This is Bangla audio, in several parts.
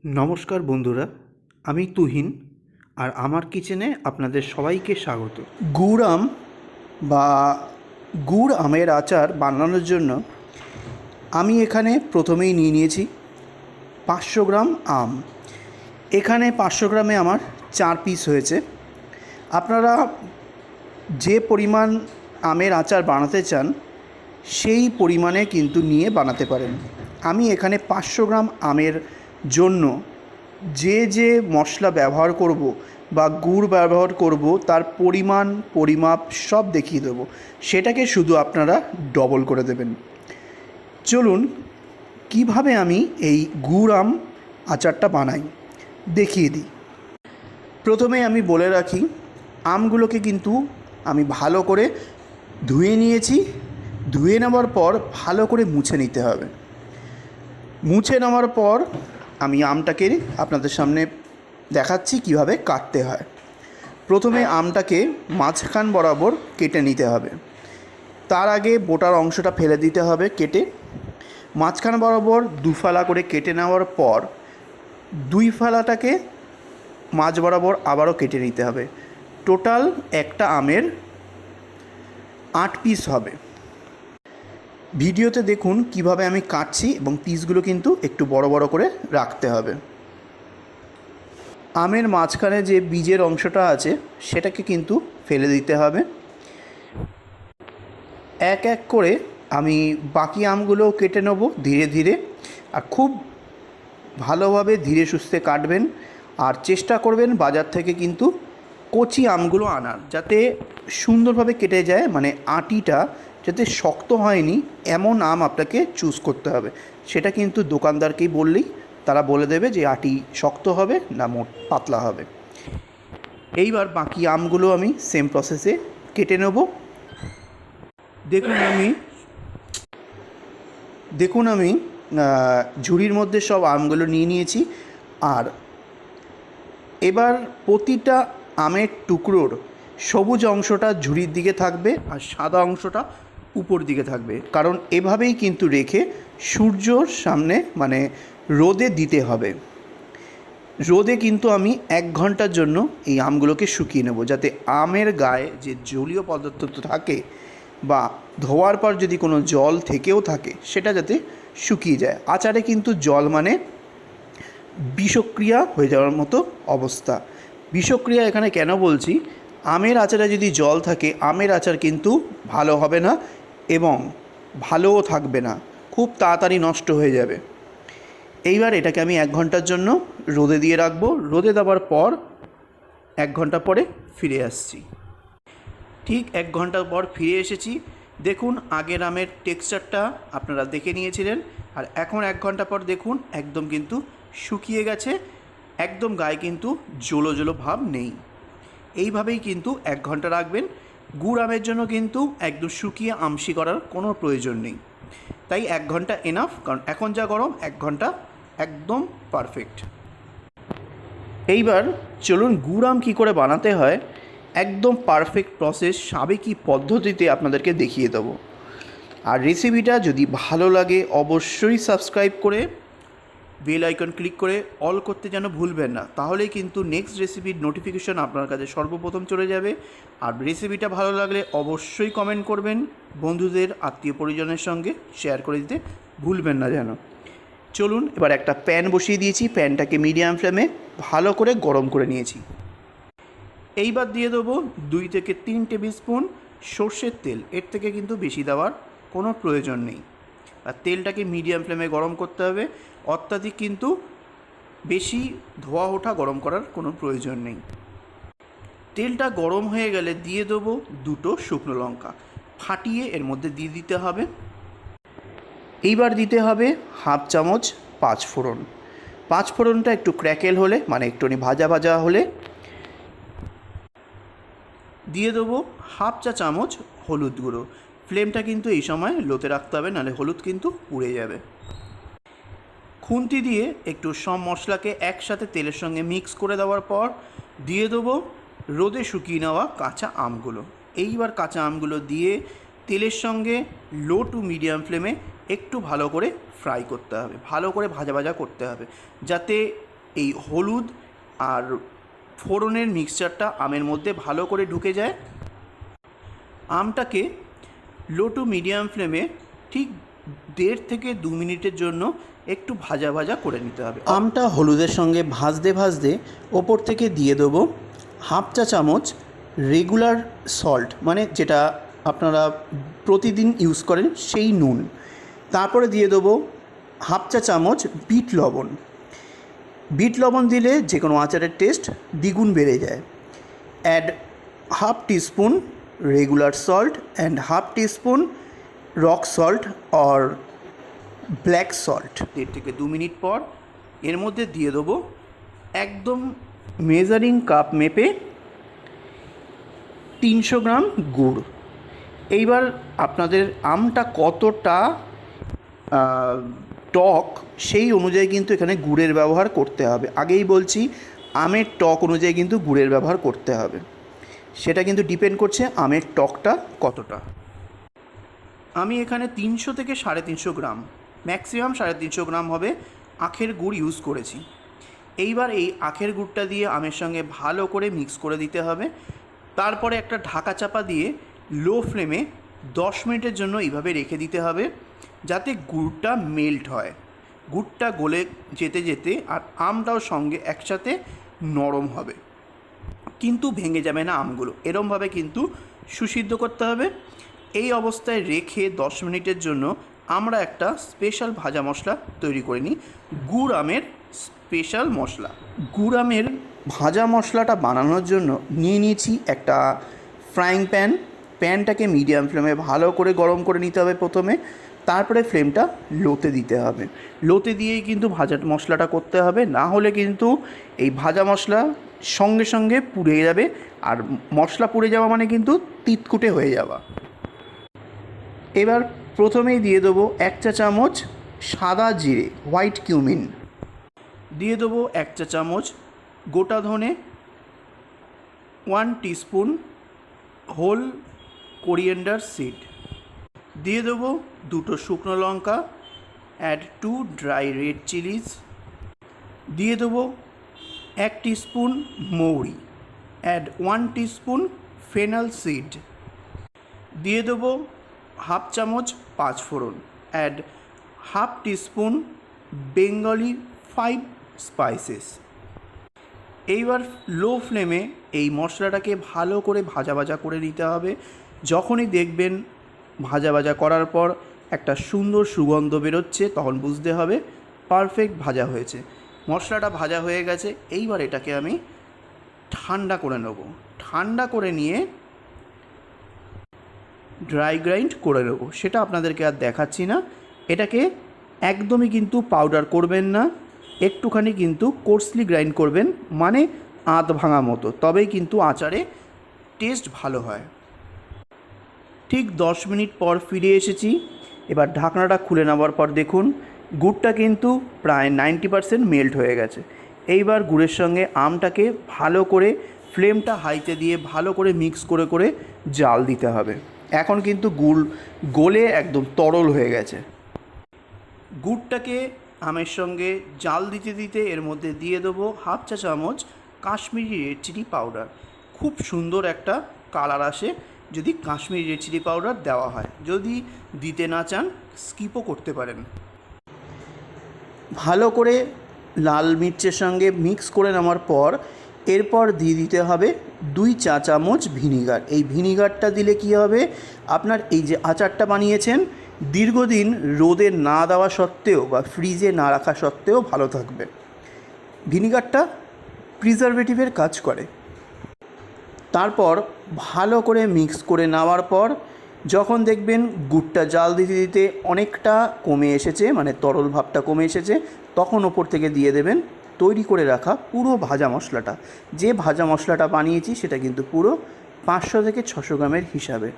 নমস্কার বন্ধুরা, আমি তুহিন আর আমার কিচেনে আপনাদের সবাইকে স্বাগত। গুড় আম বা গুড় আমের আচার বানানোর জন্য আমি এখানে প্রথমেই নিয়ে নিয়েছি 500 গ্রাম আম। এখানে 500 গ্রামে আমার 4 পিস হয়েছে। আপনারা যে পরিমাণ আমের আচার বানাতে চান সেই পরিমাণে কিন্তু নিয়ে বানাতে পারেন। আমি এখানে 500 গ্রাম আমের জন্য যে মশলা ব্যবহার করব বা গুড় ব্যবহার করব তার পরিমাপ সব দেখিয়ে দেবো। সেটাকে শুধু আপনারা ডবল করে দেবেন। চলুন কিভাবে আমি এই গুড় আম আচারটা বানাই দেখিয়ে দিই। প্রথমে আমি বলে রাখি, আমগুলোকে কিন্তু আমি ভালো করে ধুয়ে নিয়েছি। ধুয়ে নেওয়ার পর ভালো করে মুছে নিতে হবে। মুছে নেওয়ার পর আমি আমটাকে আপনাদের সামনে দেখাচ্ছি কিভাবে কাটতে হয়। প্রথমে আমটাকে মাঝখান বরাবর কেটে নিতে হবে। তার আগে বোটার অংশটা ফেলে দিতে হবে কেটে। মাঝখান বরাবর 2 ফালা করে কেটে নেওয়ার পর 2 ফালাটাকে মাঝ বরাবর আবারও কেটে নিতে হবে। টোটাল একটা আমের 8 পিস হবে। ভিডিওতে দেখুন কিভাবে আমি কাটছি এবং পিসগুলো কিন্তু একটু বড় বড় করে রাখতে হবে। আমের মাঝখানে যে বীজের অংশটা আছে সেটাকে কিন্তু ফেলে দিতে হবে। এক এক করে আমি বাকি আমগুলোও কেটে নেব ধীরে ধীরে। আর খুব ভালোভাবে ধীরে সুস্থে কাটবেন। আর চেষ্টা করবেন বাজার থেকে কিন্তু কচি আমগুলো আনার, যাতে সুন্দরভাবে কেটে যায়, মানে আটিটা যাতে শক্ত হয়নি এমন আম আপনাকে চুজ করতে হবে। সেটা কিন্তু দোকানদারকেই বললেই তারা বলে দেবে যে আটি শক্ত হবে না পাতলা হবে। এইবার বাকি আমগুলো আমি সেম প্রসেসে কেটে নেব। দেখুন আমি ঝুড়ির মধ্যে সব আমগুলো নিয়ে নিয়েছি। আর এবার প্রতিটা আমের টুকরোর সবুজ অংশটা ঝুড়ির দিকে থাকবে আর সাদা অংশটা উপর দিকে থাকবে, কারণ এভাবেই কিন্তু রেখে সূর্যর সামনে মানে রোদে দিতে হবে। রোদে কিন্তু আমি 1 ঘন্টার জন্য এই আমগুলোকে শুকিয়ে নেব, যাতে আমের গায়ে যে জলীয় পদার্থ থাকে বা ধোয়ার পর যদি কোনো জল থেকেও থাকে সেটা যাতে শুকিয়ে যায়। আচারে কিন্তু জল মানে বিষক্রিয়া হয়ে যাওয়ার মতো অবস্থা। বিষক্রিয়া এখানে কেন বলছি, আমের আচারে যদি জল থাকে আমের আচার কিন্তু ভালো হবে না এবং ভালোও থাকবে না, খুব তাড়াতাড়ি নষ্ট হয়ে যাবে। এইবার এটাকে আমি 1 ঘন্টার জন্য রোদে দিয়ে রাখবো। রোদে দেওয়ার পর 1 ঘন্টা পরে ফিরে আসছি। ঠিক 1 ঘন্টা পর ফিরে এসেছি। দেখুন আগের আমের টেক্সচারটা আপনারা দেখে নিয়েছিলেন, আর এখন 1 ঘন্টা পর দেখুন একদম কিন্তু শুকিয়ে গেছে। একদম গায়ে কিন্তু জলো জলো ভাব নেই। এইভাবেই কিন্তু 1 ঘন্টা রাখবেন। গুড় আমের জন্য কিন্তু একদম শুকিয়ে আমশি করার কোনো প্রয়োজন নেই। তাই 1 ঘন্টা এনাফ, কারণ এখন যা গরম 1 ঘন্টা একদম পারফেক্ট। এইবার চলুন গুড় আম কী করে বানাতে হয় একদম পারফেক্ট প্রসেস সাবেকি পদ্ধতিতে আপনাদেরকে দেখিয়ে দেবো। আর রেসিপিটা যদি ভালো লাগে অবশ্যই সাবস্ক্রাইব করে বেল আইকন ক্লিক করে অল করতে যেন ভুলবেন না, তাহলেই কিন্তু নেক্সট রেসিপির নোটিফিকেশন আপনার কাছে সর্বপ্রথম চলে যাবে। আর রেসিপিটা ভালো লাগলে অবশ্যই কমেন্ট করবেন, বন্ধুদের আত্মীয় পরিজনের সঙ্গে শেয়ার করে দিতে ভুলবেন না যেন। চলুন এবার একটা প্যান বসিয়ে দিয়েছি, প্যানটাকে মিডিয়াম ফ্লেমে ভালো করে গরম করে নিয়েছি। এইবার দিয়ে দেবো 2 থেকে 3 টেবিল স্পুন সর্ষের তেল। এর থেকে কিন্তু বেশি দেওয়ার কোনো প্রয়োজন নেই। আর তেলটাকে মিডিয়াম ফ্লেমে গরম করতে হবে, অত্যাধিক কিন্তু বেশি ধোয়া ওঠা গরম করার কোনো প্রয়োজন নেই। তেলটা গরম হয়ে গেলে দিয়ে দেবো 2টো শুকনো লঙ্কা, ফাটিয়ে এর মধ্যে দিয়ে দিতে হবে। এইবার দিতে হবে 1/2 চামচ 5 ফোড়ন। 5 ফোড়নটা একটু ক্র্যাকেল হলে মানে একটুখানি ভাজা ভাজা হলে দিয়ে দেবো 1/2 চা চামচ হলুদ গুঁড়ো। ফ্লেমটা কিন্তু এই সময় লোতে রাখতে হবে, নাহলে হলুদ কিন্তু পুড়ে যাবে। খুন্তি দিয়ে একটু সব মশলাকে একসাথে তেলের সঙ্গে মিক্স করে দেওয়ার পর দিয়ে দেবো রোদে শুকিয়ে নেওয়া কাঁচা আমগুলো। এইবার কাঁচা আমগুলো দিয়ে তেলের সঙ্গে লো টু মিডিয়াম ফ্লেমে একটু ভালো করে ফ্রাই করতে হবে, ভালো করে ভাজা ভাজা করতে হবে, যাতে এই হলুদ আর ফোড়নের মিক্সচারটা আমের মধ্যে ভালো করে ঢুকে যায়। আমটাকে লো টু মিডিয়াম ফ্লেমে ঠিক 1.5 থেকে 2 মিনিটের জন্য একটু ভাজা ভাজা করে নিতে হবে। আমটা হলুদের সঙ্গে ভাজতে ভাজতে ওপর থেকে দিয়ে দেবো 1/2 চা চামচ রেগুলার সল্ট, মানে যেটা আপনারা প্রতিদিন ইউজ করেন সেই নুন। তারপরে দিয়ে দেবো 1/2 চা চামচ বিট লবণ। বিট লবণ দিলে যে কোনো আচারের টেস্ট দ্বিগুণ বেড়ে যায়। Add 1/2 teaspoon regular salt and 1/2 teaspoon rock salt or black salt. 1.5 থেকে 2 মিনিট পর এর মধ্যে দিয়ে দেবো একদম মেজারিং কাপ মেপে 300 গ্রাম গুড়। এইবার আপনাদের আমটা কতটা টক সেই অনুযায়ী কিন্তু এখানে গুড়ের ব্যবহার করতে হবে। আগেই বলছি আমের টক অনুযায়ী কিন্তু গুড়ের ব্যবহার করতে হবে, সেটা কিন্তু ডিপেন্ড করছে আমের টকটা কতটা। আমি এখানে 300 থেকে 350 গ্রাম, ম্যাক্সিমাম 350 গ্রাম হবে আখের গুড় ইউজ করেছি। এইবার এই আখের গুড়টা দিয়ে আমের সঙ্গে ভালো করে মিক্স করে দিতে হবে। তারপরে একটা ঢাকা চাপা দিয়ে লো ফ্লেমে 10 মিনিটের জন্য এইভাবে রেখে দিতে হবে, যাতে গুড়টা মেল্ট হয়, গুড়টা গলে যেতে যেতে আর আমটাও সঙ্গে একসাথে নরম হবে, কিন্তু ভেঙে যাবে না আমগুলো। এরমভাবে কিন্তু সুসিদ্ধ করতে হবে। এই অবস্থায় রেখে 10 মিনিটের জন্য আমরা একটা স্পেশাল ভাজা মশলা তৈরি করে নিই, গুড় আমের স্পেশাল মশলা। গুড় আমের ভাজা মশলাটা বানানোর জন্য নিয়ে নিয়েছি একটা ফ্রাইং প্যানটাকে মিডিয়াম ফ্লেমে ভালো করে গরম করে নিতে হবে প্রথমে, তারপরে ফ্লেমটা লোতে দিতে হবে। লোতে দিয়েই কিন্তু ভাজা মশলাটা করতে হবে, না হলে কিন্তু এই ভাজা মশলা সঙ্গে সঙ্গে পুড়ে যাবে, আর মশলা পুড়ে যাওয়া মানে কিন্তু তিতকুটে হয়ে যাওয়া। এবার প্রথমেই দিয়ে দেবো 1 চা চামচ সাদা জিরে, হোয়াইট কিউমিন, দিয়ে দেবো 1 চা চামচ গোটা ধনে, 1 টিস্পুন হোল কোরিয়েন্ডার সিড, দিয়ে দেবো 2টো শুকনো লঙ্কা, অ্যাড 2 ড্রাই রেড চিলিজ, দিয়ে দেবো 1 টিস্পুন মৌরি, অ্যাড 1 টিস্পুন ফেনাল সিড, দিয়ে দেবো 1/2 চামচ পাঁচফোড়ন, অ্যাড 1/2 টিস্পুন বেঙ্গলি 5 স্পাইসেস। এইবার লো ফ্লেমে এই মশলাটাকে ভালো করে ভাজা ভাজা করে নিতে হবে। যখনই দেখবেন ভাজা ভাজা করার পর একটা সুন্দর সুগন্ধ বেরোচ্ছে, তখন বুঝতে হবে পারফেক্ট ভাজা হয়েছে। মশলাটা ভাজা হয়ে গেছে। এইবার এটাকে আমি ঠান্ডা করে নেব। ঠান্ডা করে নিয়ে ড্রাই গ্রাইন্ড করে নেব, সেটা আপনাদেরকে আর দেখাচ্ছি না। এটাকে একদমই কিন্তু পাউডার করবেন না, একটুখানি কিন্তু কোর্সলি গ্রাইন্ড করবেন, মানে আধ ভাঙা মতো, তবেই কিন্তু আচারে টেস্ট ভালো হয়। ঠিক 10 মিনিট পর ফিরে এসেছি। এবার ঢাকনাটা খুলে নেওয়ার পর দেখুন গুড়টা কিন্তু প্রায় 90% মেল্ট হয়ে গেছে। এইবার গুড়ের সঙ্গে আমটাকে ভালো করে ফ্লেমটা হাইতে দিয়ে ভালো করে মিক্স করে করে জাল দিতে হবে। এখন কিন্তু গুড় গলে একদম তরল হয়ে গেছে। গুড়টাকে আমের সঙ্গে জাল দিতে দিতে এর মধ্যে দিয়ে দেবো 1/2 চা চামচ কাশ্মীরি রেড চিলি পাউডার। খুব সুন্দর একটা কালার আসে যদি কাশ্মীরি রেড চিলি পাউডার দেওয়া হয়। যদি দিতে না চান স্কিপও করতে পারেন। ভালো করে লাল মির্চের সঙ্গে মিক্স করে নেওয়ার পর এরপর দিয়ে দিতে হবে 2 চা চামচ ভিনিগার। এই ভিনিগারটা দিলে কি হবে, আপনার এই যে আচারটা বানিয়েছেন দীর্ঘদিন রোদে না দেওয়া সত্ত্বেও বা ফ্রিজে না রাখা সত্ত্বেও ভালো থাকবে। ভিনিগারটা প্রিজারভেটিভের কাজ করে। তারপর ভালো করে মিক্স করে নেওয়ার পর যখন দেখবেন গুড়টা জাল দিতে দিতে অনেকটা কমে এসেছে, মানে তরল ভাবটা কমে এসেছে, তখন ওপর থেকে দিয়ে দেবেন তৈরি করে রাখা পুরো ভাজা মশলাটা। যে ভাজা মশলাটা বানিয়েছি সেটা কিন্তু পুরো 500 থেকে 600 গ্রামের হিসাবে।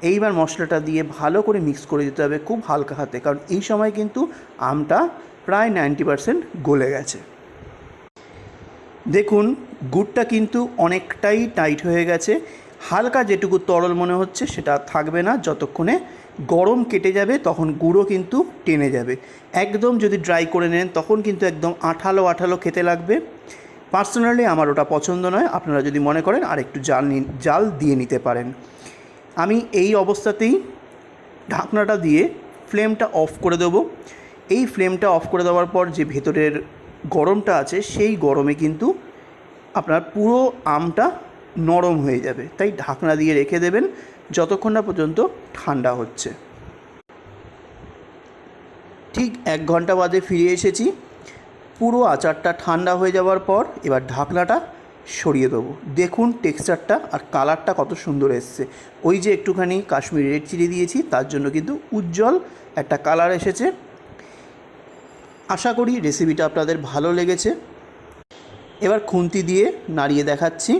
এইবার মশলাটা দিয়ে ভালো করে মিক্স করে দিতে হবে খুব হালকা হাতে, কারণ এই সময় কিন্তু আমটা প্রায় 90% গলে গেছে। দেখুন গুড়টা কিন্তু অনেকটাই টাইট হয়ে গেছে। হালকা যেটুকু তরল মনে হচ্ছে সেটা থাকবে না যতক্ষণে গরম কেটে যাবে তখন গুঁড়ো কিন্তু টেনে যাবে। একদম যদি ড্রাই করে নেন তখন কিন্তু একদম আঠালো আঠালো খেতে লাগবে। পার্সোনালি আমার ওটা পছন্দ নয়, আপনারা যদি মনে করেন আর একটু জাল দিয়ে নিতে পারেন। আমি এই অবস্থাতেই ঢাকনাটা দিয়ে ফ্লেমটা অফ করে দেবো। এই ফ্লেমটা অফ করে দেওয়ার পর যে ভেতরের গরমটা আছে সেই গরমে কিন্তু আপনার পুরো আমটা নরম হয়ে যাবে, তাই ঢাকনা দিয়ে রেখে দেবেন যতক্ষণ না পর্যন্ত ঠান্ডা হচ্ছে। ঠিক 1 ঘন্টা বাদে ফিরে এসেছি। পুরো আচারটা ঠান্ডা হয়ে যাওয়ার পর এবার ঢাকনাটা সরিয়ে দেবো। দেখুন টেক্সচারটা আর কালারটা কত সুন্দর এসছে। ওই যে একটুখানি কাশ্মীরি রেড চিলি দিয়েছি তার জন্য কিন্তু উজ্জ্বল একটা কালার এসেছে। আশা করি রেসিপিটা আপনাদের ভালো লেগেছে। এবার খুন্তি দিয়ে নাড়িয়ে দেখাচ্ছি।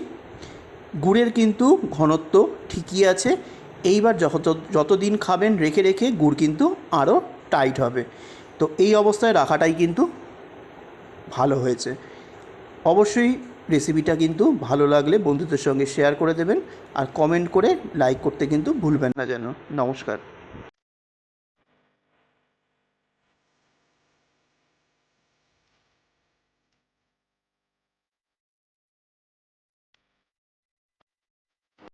গুড়ের কিন্তু ঘনত্ব ঠিকই আছে। এইবার যতদিন খাবেন রেখে রেখে গুড় কিন্তু আরও টাইট হবে। তো এই অবস্থায় রাখাটাই কিন্তু ভালো হয়েছে। অবশ্যই রেসিপিটা কিন্তু ভালো লাগলে বন্ধুদের সঙ্গে শেয়ার করে দেবেন আর কমেন্ট করে লাইক করতে কিন্তু ভুলবেন না যেন। নমস্কার।